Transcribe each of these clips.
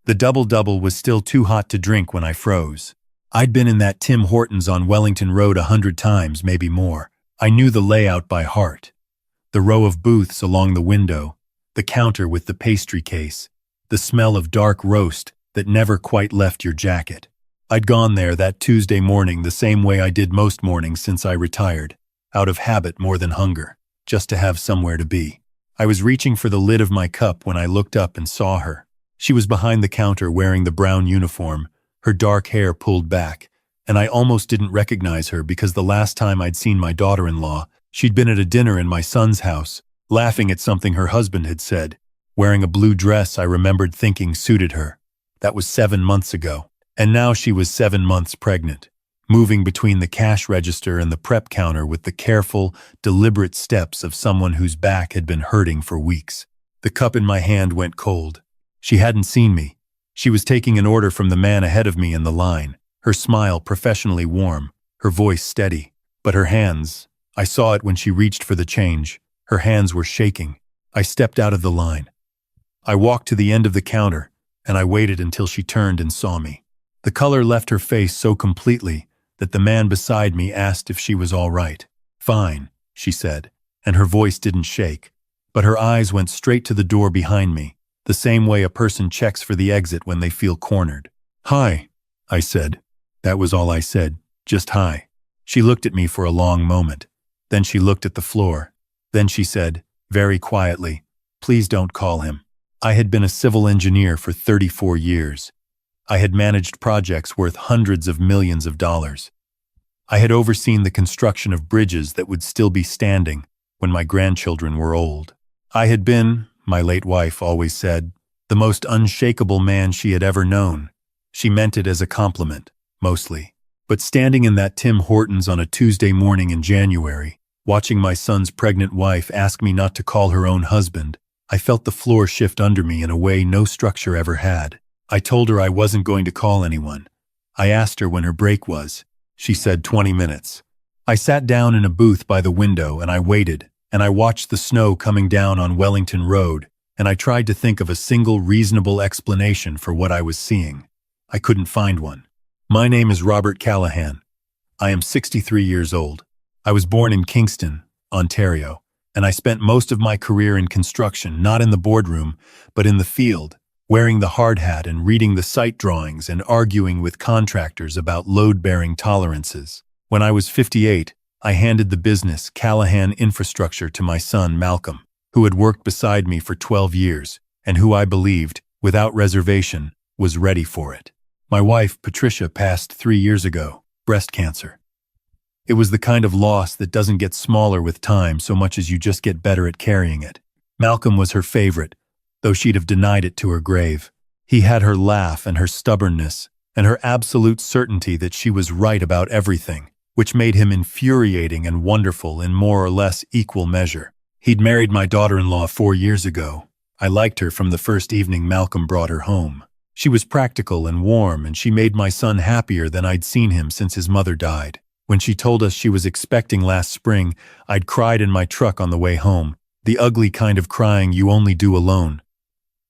The double-double was still too hot to drink when I froze. I'd been in that Tim Hortons on Wellington Road 100 times, maybe more. I knew the layout by heart. The row of booths along the window, the counter with the pastry case, the smell of dark roast that never quite left your jacket. I'd gone there that Tuesday morning the same way I did most mornings since I retired, out of habit more than hunger, just to have somewhere to be. I was reaching for the lid of my cup when I looked up and saw her. She was behind the counter wearing the brown uniform, her dark hair pulled back, and I almost didn't recognize her because the last time I'd seen my daughter-in-law, she'd been at a dinner in my son's house, laughing at something her husband had said, wearing a blue dress I remembered thinking suited her. That was 7 months ago, and now she was 7 months pregnant, moving between the cash register and the prep counter with the careful, deliberate steps of someone whose back had been hurting for weeks. The cup in my hand went cold. She hadn't seen me. She was taking an order from the man ahead of me in the line, her smile professionally warm, her voice steady. But her hands, I saw it when she reached for the change, her hands were shaking. I stepped out of the line. I walked to the end of the counter, and I waited until she turned and saw me. The color left her face so completely that the man beside me asked if she was all right. "Fine," she said, and her voice didn't shake, but her eyes went straight to the door behind me, the same way a person checks for the exit when they feel cornered. "Hi," I said. That was all I said, just hi. She looked at me for a long moment. Then she looked at the floor. Then she said, very quietly, "Please don't call him." I had been a civil engineer for 34 years. I had managed projects worth hundreds of millions of dollars. I had overseen the construction of bridges that would still be standing when my grandchildren were old. I had been, my late wife always said, the most unshakable man she had ever known. She meant it as a compliment, mostly. But standing in that Tim Hortons on a Tuesday morning in January, watching my son's pregnant wife ask me not to call her own husband, I felt the floor shift under me in a way no structure ever had. I told her I wasn't going to call anyone. I asked her when her break was. She said 20 minutes. I sat down in a booth by the window and I waited, and I watched the snow coming down on Wellington Road, and I tried to think of a single reasonable explanation for what I was seeing. I couldn't find one. My name is Robert Callahan. I am 63 years old. I was born in Kingston, Ontario, and I spent most of my career in construction, not in the boardroom, but in the field, wearing the hard hat and reading the site drawings and arguing with contractors about load-bearing tolerances. When I was 58, I handed the business, Callahan Infrastructure, to my son, Malcolm, who had worked beside me for 12 years, and who I believed, without reservation, was ready for it. My wife, Patricia, passed 3 years ago, breast cancer. It was the kind of loss that doesn't get smaller with time so much as you just get better at carrying it. Malcolm was her favorite, though she'd have denied it to her grave. He had her laugh and her stubbornness, and her absolute certainty that she was right about everything, which made him infuriating and wonderful in more or less equal measure. He'd married my daughter-in-law 4 years ago. I liked her from the first evening Malcolm brought her home. She was practical and warm, and she made my son happier than I'd seen him since his mother died. When she told us she was expecting last spring, I'd cried in my truck on the way home, the ugly kind of crying you only do alone.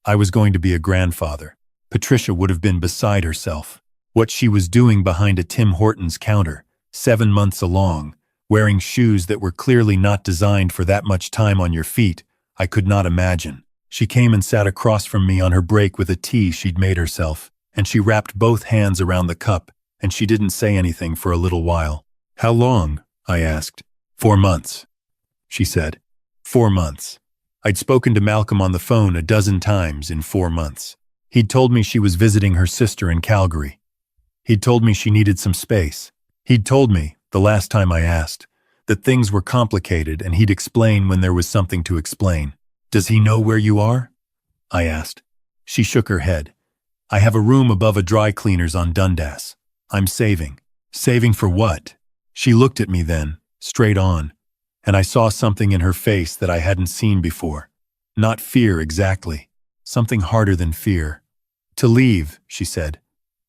I was going to be a grandfather. Patricia would have been beside herself. What she was doing behind a Tim Hortons counter, 7 months along, wearing shoes that were clearly not designed for that much time on your feet, I could not imagine. She came and sat across from me on her break with a tea she'd made herself, and she wrapped both hands around the cup, and she didn't say anything for a little while. "How long?" I asked. 4 months, she said. 4 months. I'd spoken to Malcolm on the phone a dozen times in 4 months. He'd told me she was visiting her sister in Calgary. He'd told me she needed some space. He'd told me, the last time I asked, that things were complicated and he'd explain when there was something to explain. "Does he know where you are?" I asked. She shook her head. "I have a room above a dry cleaner's on Dundas. I'm saving." "Saving for what?" She looked at me then, straight on, and I saw something in her face that I hadn't seen before. Not fear exactly, something harder than fear. "To leave," she said,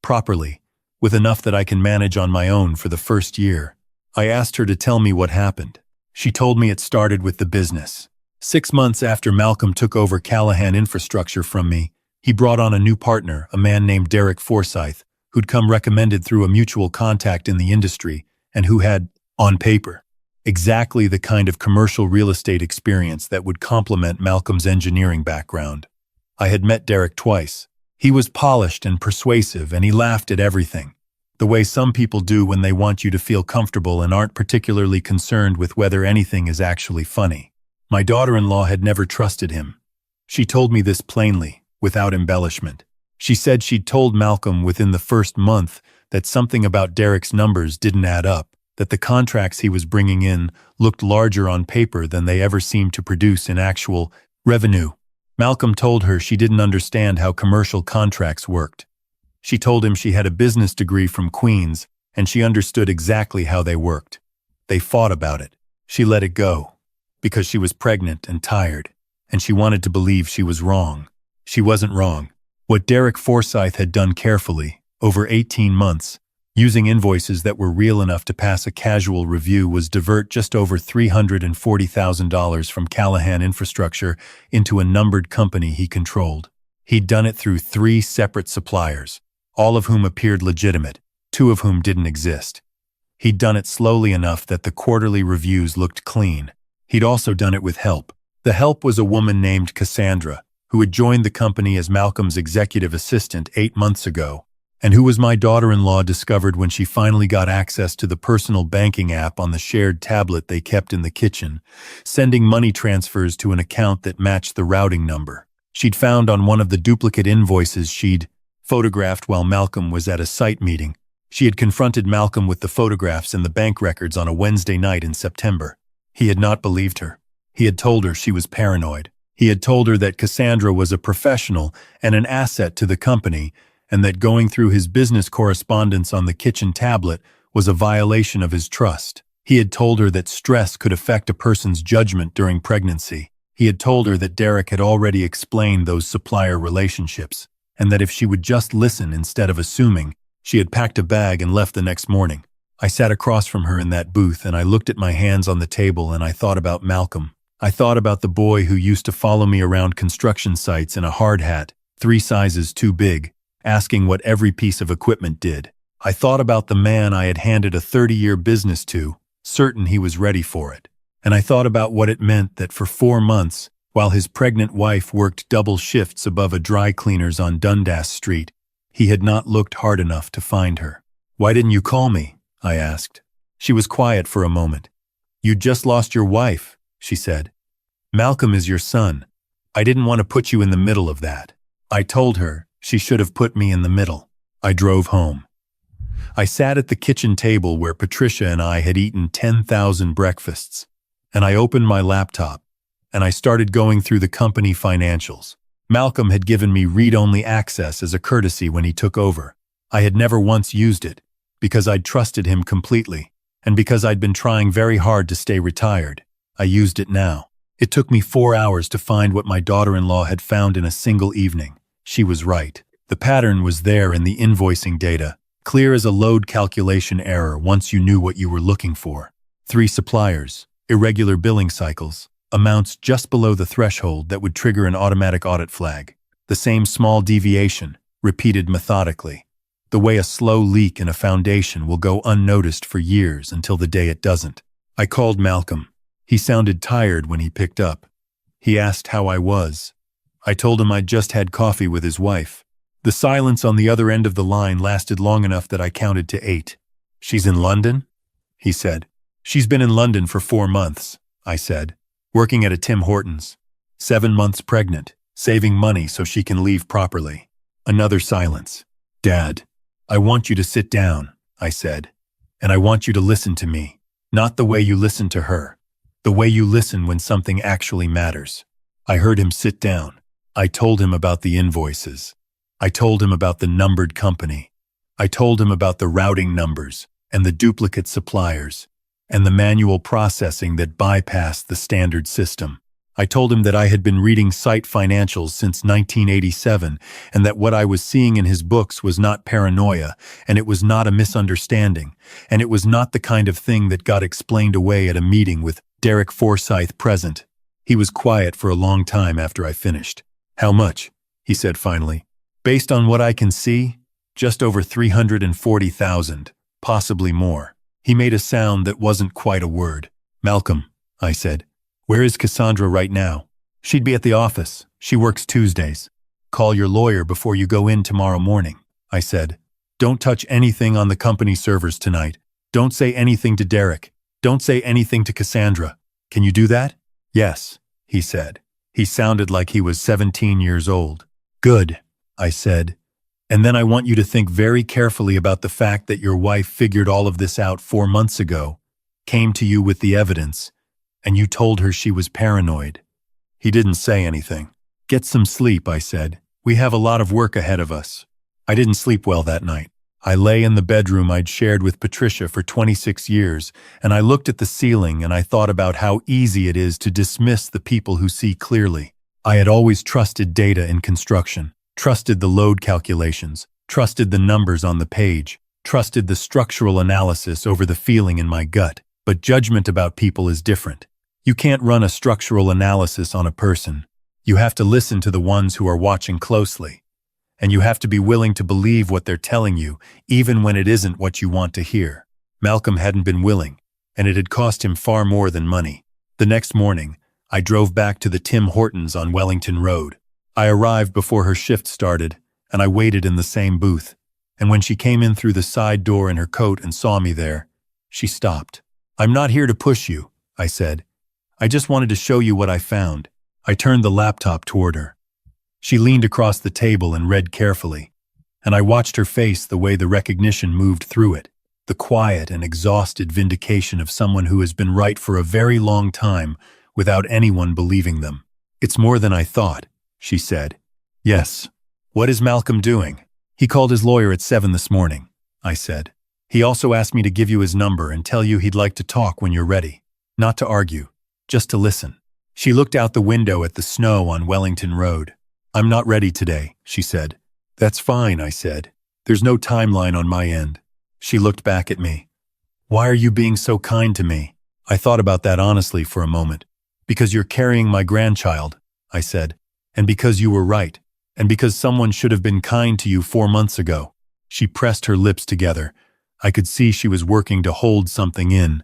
"properly, with enough that I can manage on my own for the first year." I asked her to tell me what happened. She told me it started with the business. 6 months after Malcolm took over Callahan Infrastructure from me, He brought on a new partner, a man named Derek Forsyth, who'd come recommended through a mutual contact in the industry and who had, on paper, exactly the kind of commercial real estate experience that would complement Malcolm's engineering background. I had met Derek twice. He was polished and persuasive, and he laughed at everything, the way some people do when they want you to feel comfortable and aren't particularly concerned with whether anything is actually funny. My daughter-in-law had never trusted him. She told me this plainly, without embellishment. She said she'd told Malcolm within the first month that something about Derek's numbers didn't add up, that the contracts he was bringing in looked larger on paper than they ever seemed to produce in actual revenue. Malcolm told her she didn't understand how commercial contracts worked. She told him she had a business degree from Queens, and she understood exactly how they worked. They fought about it. She let it go, because she was pregnant and tired, and she wanted to believe she was wrong. She wasn't wrong. What Derek Forsyth had done carefully, over 18 months, using invoices that were real enough to pass a casual review, was divert just over $340,000 from Callahan Infrastructure into a numbered company he controlled. He'd done it through 3 separate suppliers, all of whom appeared legitimate, 2 of whom didn't exist. He'd done it slowly enough that the quarterly reviews looked clean. He'd also done it with help. The help was a woman named Cassandra, who had joined the company as Malcolm's executive assistant 8 months ago, and who was my daughter-in-law discovered when she finally got access to the personal banking app on the shared tablet they kept in the kitchen, sending money transfers to an account that matched the routing number she'd found on one of the duplicate invoices she'd photographed while Malcolm was at a site meeting. She had confronted Malcolm with the photographs and the bank records on a Wednesday night in September. He had not believed her. He had told her she was paranoid. He had told her that Cassandra was a professional and an asset to the company, and that going through his business correspondence on the kitchen tablet was a violation of his trust. He had told her that stress could affect a person's judgment during pregnancy. He had told her that Derek had already explained those supplier relationships, and that if she would just listen instead of assuming, she had packed a bag and left the next morning. I sat across from her in that booth, and I looked at my hands on the table, and I thought about Malcolm. I thought about the boy who used to follow me around construction sites in a hard hat, 3 sizes too big, asking what every piece of equipment did. I thought about the man I had handed a 30-year business to, certain he was ready for it. And I thought about what it meant that for 4 months, while his pregnant wife worked double shifts above a dry cleaner's on Dundas Street, he had not looked hard enough to find her. "Why didn't you call me?" I asked. She was quiet for a moment. "You'd just lost your wife," she said. "Malcolm is your son. I didn't want to put you in the middle of that." I told her she should have put me in the middle. I drove home. I sat at the kitchen table where Patricia and I had eaten 10,000 breakfasts, and I opened my laptop, and I started going through the company financials. Malcolm had given me read-only access as a courtesy when he took over. I had never once used it, because I'd trusted him completely, and because I'd been trying very hard to stay retired. I used it now. It took me 4 hours to find what my daughter-in-law had found in a single evening. She was right. The pattern was there in the invoicing data, clear as a load calculation error once you knew what you were looking for. 3 suppliers, irregular billing cycles, amounts just below the threshold that would trigger an automatic audit flag. The same small deviation, repeated methodically. The way a slow leak in a foundation will go unnoticed for years until the day it doesn't. I called Malcolm. He sounded tired when he picked up. He asked how I was. I told him I'd just had coffee with his wife. The silence on the other end of the line lasted long enough that I counted to 8. "She's in London?" he said. "She's been in London for 4 months, I said, working at a Tim Hortons. 7 months pregnant, saving money so she can leave properly. Another silence. "Dad, I want you to sit down," I said, "and I want you to listen to me, not the way you listen to her. The way you listen when something actually matters." I heard him sit down. I told him about the invoices. I told him about the numbered company. I told him about the routing numbers and the duplicate suppliers and the manual processing that bypassed the standard system. I told him that I had been reading site financials since 1987 and that what I was seeing in his books was not paranoia, and it was not a misunderstanding, and it was not the kind of thing that got explained away at a meeting with Derek Forsyth present. He was quiet for a long time after I finished. "How much?" he said finally. Based on what I can see, just over 340,000, possibly more. He made a sound that wasn't quite a word. Malcolm, I said. Where is Cassandra right now? She'd be at the office. She works Tuesdays. Call your lawyer before you go in tomorrow morning, I said. Don't touch anything on the company servers tonight. Don't say anything to Derek. Don't say anything to Cassandra. Can you do that? Yes, he said. He sounded like he was 17 years old. Good, I said. And then I want you to think very carefully about the fact that your wife figured all of this out 4 months ago, came to you with the evidence, and you told her she was paranoid. He didn't say anything. Get some sleep, I said. We have a lot of work ahead of us. I didn't sleep well that night. I lay in the bedroom I'd shared with Patricia for 26 years, and I looked at the ceiling and I thought about how easy it is to dismiss the people who see clearly. I had always trusted data in construction, trusted the load calculations, trusted the numbers on the page, trusted the structural analysis over the feeling in my gut. But judgment about people is different. You can't run a structural analysis on a person. You have to listen to the ones who are watching closely. And you have to be willing to believe what they're telling you, even when it isn't what you want to hear. Malcolm hadn't been willing, and it had cost him far more than money. The next morning, I drove back to the Tim Hortons on Wellington Road. I arrived before her shift started, and I waited in the same booth. And when she came in through the side door in her coat and saw me there, she stopped. I'm not here to push you, I said. I just wanted to show you what I found. I turned the laptop toward her. She leaned across the table and read carefully, and I watched her face the way the recognition moved through it, the quiet and exhausted vindication of someone who has been right for a very long time without anyone believing them. It's more than I thought, she said. Yes. What is Malcolm doing? He called his lawyer at 7 this morning, I said. He also asked me to give you his number and tell you he'd like to talk when you're ready. Not to argue, just to listen. She looked out the window at the snow on Wellington Road. I'm not ready today, she said. That's fine, I said. There's no timeline on my end. She looked back at me. Why are you being so kind to me? I thought about that honestly for a moment. Because you're carrying my grandchild, I said. And because you were right. And because someone should have been kind to you 4 months ago. She pressed her lips together. I could see she was working to hold something in.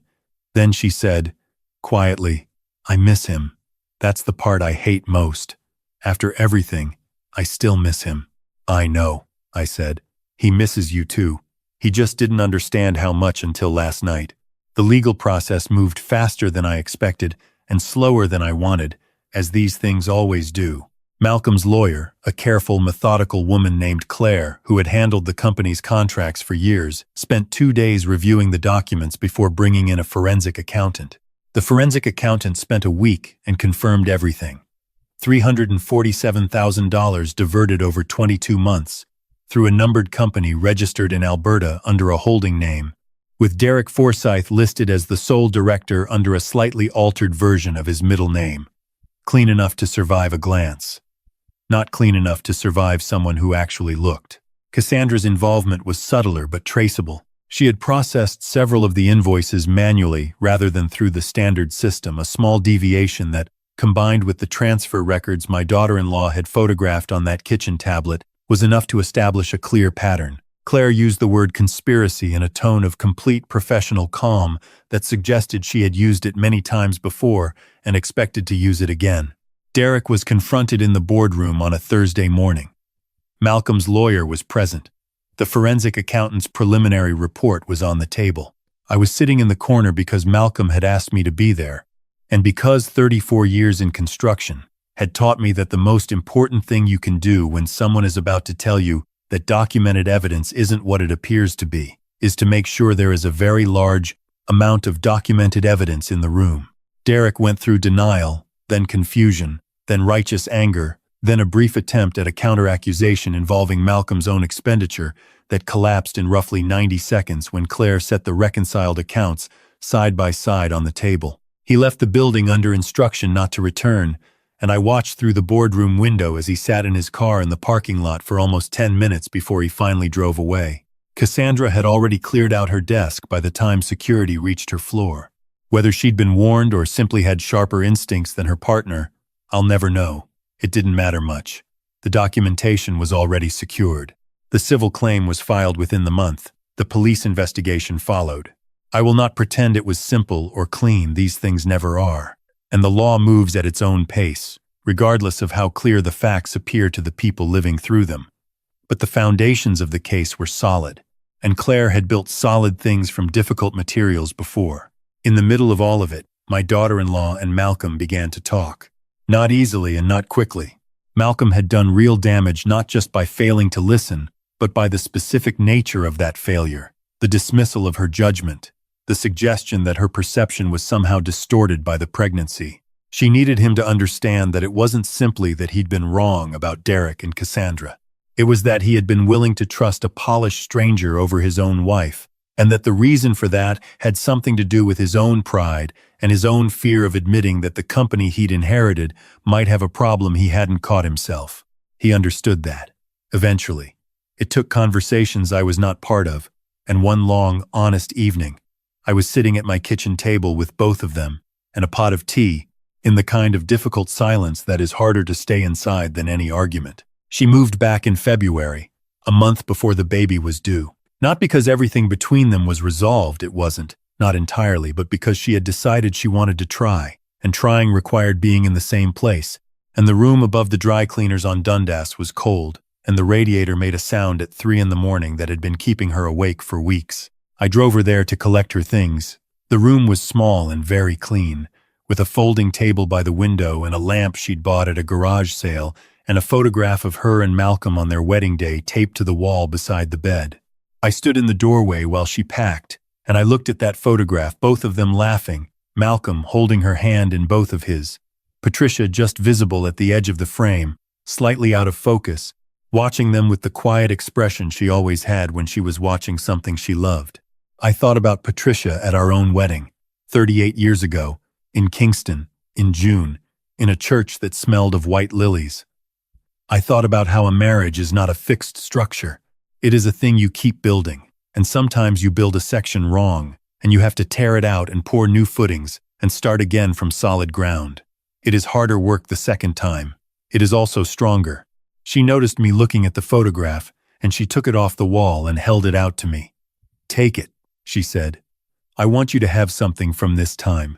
Then she said, quietly, I miss him. That's the part I hate most. After everything, I still miss him. I know, I said. He misses you too. He just didn't understand how much until last night. The legal process moved faster than I expected and slower than I wanted, as these things always do. Malcolm's lawyer, a careful, methodical woman named Claire, who had handled the company's contracts for years, spent 2 days reviewing the documents before bringing in a forensic accountant. The forensic accountant spent a week and confirmed everything. $347,000 diverted over 22 months through a numbered company registered in Alberta under a holding name, with Derek Forsyth listed as the sole director under a slightly altered version of his middle name. Clean enough to survive a glance. Not clean enough to survive someone who actually looked. Cassandra's involvement was subtler but traceable. She had processed several of the invoices manually rather than through the standard system, a small deviation that, combined with the transfer records my daughter-in-law had photographed on that kitchen tablet, was enough to establish a clear pattern. Claire used the word conspiracy in a tone of complete professional calm that suggested she had used it many times before and expected to use it again. Derek was confronted in the boardroom on a Thursday morning. Malcolm's lawyer was present. The forensic accountant's preliminary report was on the table. I was sitting in the corner because Malcolm had asked me to be there, and because 34 years in construction had taught me that the most important thing you can do when someone is about to tell you that documented evidence isn't what it appears to be, is to make sure there is a very large amount of documented evidence in the room. Derek went through denial, then confusion, then righteous anger, then a brief attempt at a counter-accusation involving Malcolm's own expenditure that collapsed in roughly 90 seconds when Claire set the reconciled accounts side by side on the table. He left the building under instruction not to return, and I watched through the boardroom window as he sat in his car in the parking lot for almost 10 minutes before he finally drove away. Cassandra had already cleared out her desk by the time security reached her floor. Whether she'd been warned or simply had sharper instincts than her partner, I'll never know. It didn't matter much. The documentation was already secured. The civil claim was filed within the month. The police investigation followed. I will not pretend it was simple or clean, these things never are. And the law moves at its own pace, regardless of how clear the facts appear to the people living through them. But the foundations of the case were solid, and Claire had built solid things from difficult materials before. In the middle of all of it, my daughter-in-law and Malcolm began to talk. Not easily and not quickly. Malcolm had done real damage not just by failing to listen, but by the specific nature of that failure, the dismissal of her judgment, the suggestion that her perception was somehow distorted by the pregnancy. She needed him to understand that it wasn't simply that he'd been wrong about Derek and Cassandra. It was that he had been willing to trust a polished stranger over his own wife, and that the reason for that had something to do with his own pride and his own fear of admitting that the company he'd inherited might have a problem he hadn't caught himself. He understood that. Eventually. It took conversations I was not part of, and one long, honest evening. I was sitting at my kitchen table with both of them, and a pot of tea, in the kind of difficult silence that is harder to stay inside than any argument. She moved back in February, a month before the baby was due. Not because everything between them was resolved, it wasn't, not entirely, but because she had decided she wanted to try, and trying required being in the same place, and the room above the dry cleaners on Dundas was cold, and the radiator made a sound at 3 a.m. that had been keeping her awake for weeks. I drove her there to collect her things. The room was small and very clean, with a folding table by the window and a lamp she'd bought at a garage sale, and a photograph of her and Malcolm on their wedding day taped to the wall beside the bed. I stood in the doorway while she packed, and I looked at that photograph, both of them laughing, Malcolm holding her hand in both of his, Patricia just visible at the edge of the frame, slightly out of focus, watching them with the quiet expression she always had when she was watching something she loved. I thought about Patricia at our own wedding, 38 years ago, in Kingston, in June, in a church that smelled of white lilies. I thought about how a marriage is not a fixed structure. It is a thing you keep building, and sometimes you build a section wrong, and you have to tear it out and pour new footings and start again from solid ground. It is harder work the second time. It is also stronger. She noticed me looking at the photograph, and she took it off the wall and held it out to me. "Take it," she said. "I want you to have something from this time.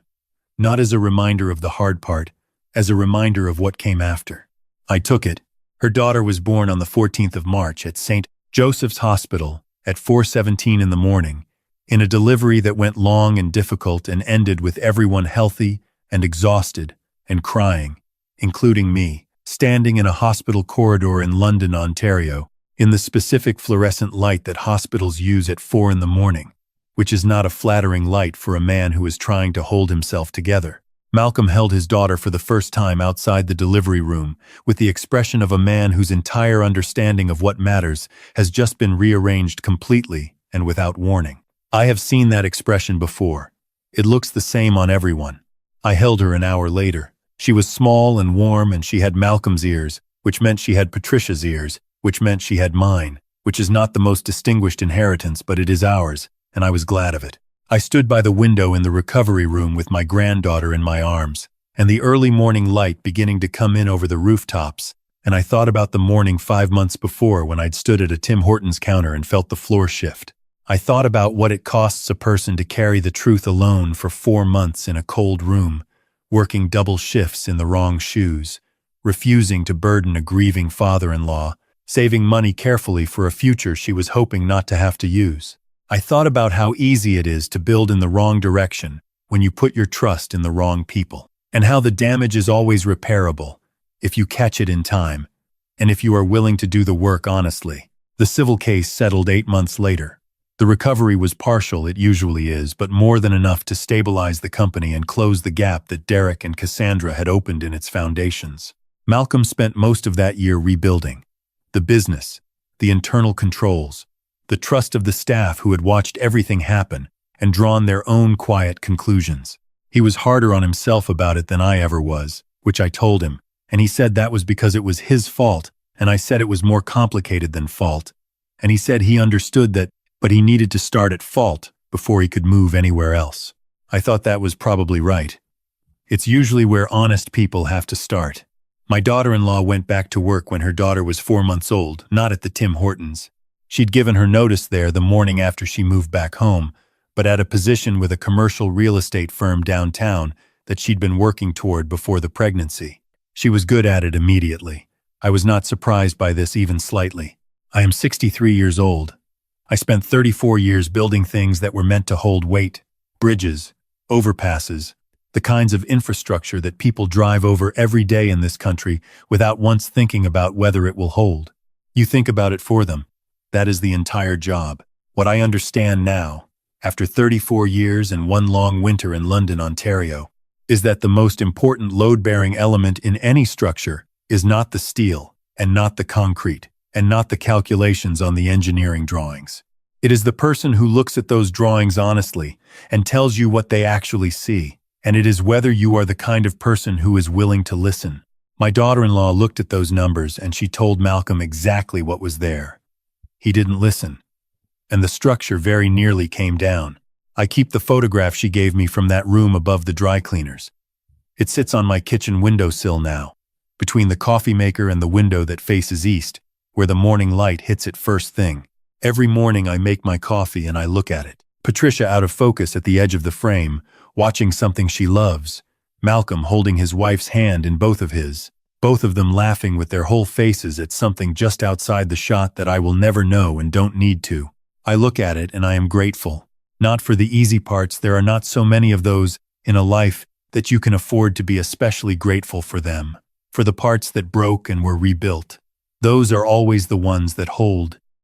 Not as a reminder of the hard part, as a reminder of what came after." I took it. Her daughter was born on the 14th of March at St. Joseph's Hospital at 4:17 in the morning, in a delivery that went long and difficult and ended with everyone healthy and exhausted and crying, including me, standing in a hospital corridor in London, Ontario, in the specific fluorescent light that hospitals use at 4 in the morning, which is not a flattering light for a man who is trying to hold himself together. Malcolm held his daughter for the first time outside the delivery room with the expression of a man whose entire understanding of what matters has just been rearranged completely and without warning. I have seen that expression before. It looks the same on everyone. I held her an hour later. She was small and warm, and she had Malcolm's ears, which meant she had Patricia's ears, which meant she had mine, which is not the most distinguished inheritance, but it is ours, and I was glad of it. I stood by the window in the recovery room with my granddaughter in my arms, and the early morning light beginning to come in over the rooftops, and I thought about the morning 5 months before when I'd stood at a Tim Hortons counter and felt the floor shift. I thought about what it costs a person to carry the truth alone for 4 months in a cold room, working double shifts in the wrong shoes, refusing to burden a grieving father-in-law, saving money carefully for a future she was hoping not to have to use. I thought about how easy it is to build in the wrong direction when you put your trust in the wrong people, and how the damage is always repairable if you catch it in time, and if you are willing to do the work honestly. The civil case settled 8 months later. The recovery was partial, it usually is, but more than enough to stabilize the company and close the gap that Derek and Cassandra had opened in its foundations. Malcolm spent most of that year rebuilding the business, the internal controls, the trust of the staff who had watched everything happen and drawn their own quiet conclusions. He was harder on himself about it than I ever was, which I told him, and he said that was because it was his fault, and I said it was more complicated than fault, and he said he understood that, but he needed to start at fault before he could move anywhere else. I thought that was probably right. It's usually where honest people have to start. My daughter-in-law went back to work when her daughter was 4 months old, not at the Tim Hortons. She'd given her notice there the morning after she moved back home, but at a position with a commercial real estate firm downtown that she'd been working toward before the pregnancy. She was good at it immediately. I was not surprised by this even slightly. I am 63 years old. I spent 34 years building things that were meant to hold weight, bridges, overpasses, the kinds of infrastructure that people drive over every day in this country without once thinking about whether it will hold. You think about it for them. That is the entire job. What I understand now, after 34 years and one long winter in London, Ontario, is that the most important load-bearing element in any structure is not the steel, and not the concrete, and not the calculations on the engineering drawings. It is the person who looks at those drawings honestly and tells you what they actually see, and it is whether you are the kind of person who is willing to listen. My daughter-in-law looked at those numbers and she told Malcolm exactly what was there. He didn't listen, and the structure very nearly came down. I keep the photograph she gave me from that room above the dry cleaners. It sits on my kitchen windowsill now, between the coffee maker and the window that faces east, where the morning light hits it first thing. Every morning I make my coffee and I look at it. Patricia out of focus at the edge of the frame, watching something she loves. Malcolm holding his wife's hand in both of his. Both of them laughing with their whole faces at something just outside the shot that I will never know and don't need to. I look at it and I am grateful. Not for the easy parts, there are not so many of those in a life that you can afford to be especially grateful for them. For the parts that broke and were rebuilt. Those are always the ones that hold